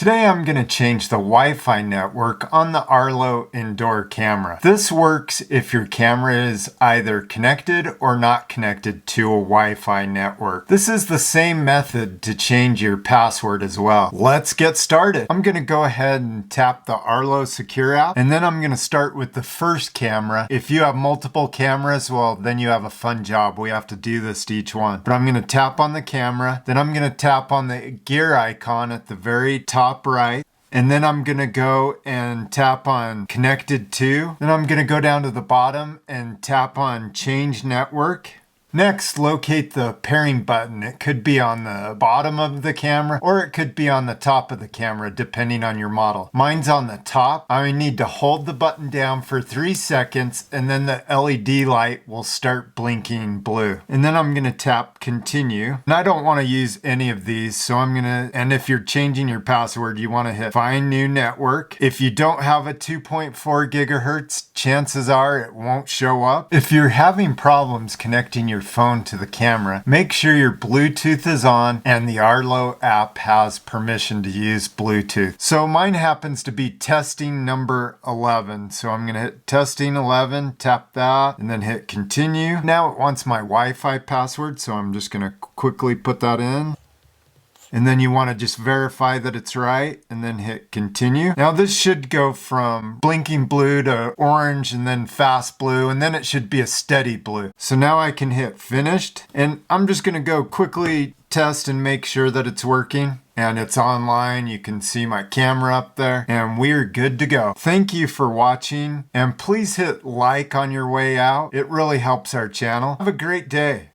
Today I'm going to change the Wi-Fi network on the Arlo indoor camera. This works if your camera is either connected or not connected to a Wi-Fi network. This is the same method to change your password as well. Let's get started. I'm going to go ahead and tap the Arlo Secure app, and then I'm going to start with the first camera. If you have multiple cameras, well, then you have a fun job. We have to do this to each one. But I'm going to tap on the camera, then I'm going to tap on the gear icon at the very top right, and then I'm gonna go and tap on connected to. Then I'm gonna go down to the bottom and tap on change network. Next, locate the pairing button. It could be on the bottom of the camera or it could be on the top of the camera depending on your model. Mine's on the top. I need to hold the button down for 3 seconds and then the LED light will start blinking blue. And then I'm gonna tap continue. And I don't wanna use any of these, so and if you're changing your password, you wanna hit find new network. If you don't have a 2.4 gigahertz, chances are it won't show up. If you're having problems connecting your phone to the camera, make sure your Bluetooth is on and the Arlo app has permission to use Bluetooth. So mine happens to be testing number 11. So I'm gonna hit testing 11, tap that, and then hit continue. Now it wants my Wi-Fi password, so I'm just gonna quickly put that in. And then you want to just verify that it's right and then hit continue. Now this should go from blinking blue to orange and then fast blue, and then it should be a steady blue. So now I can hit finished, and I'm just going to go quickly test and make sure that it's working. And it's online. You can see my camera up there, and we're good to go. Thank you for watching, and please hit like on your way out. It really helps our channel. Have a great day.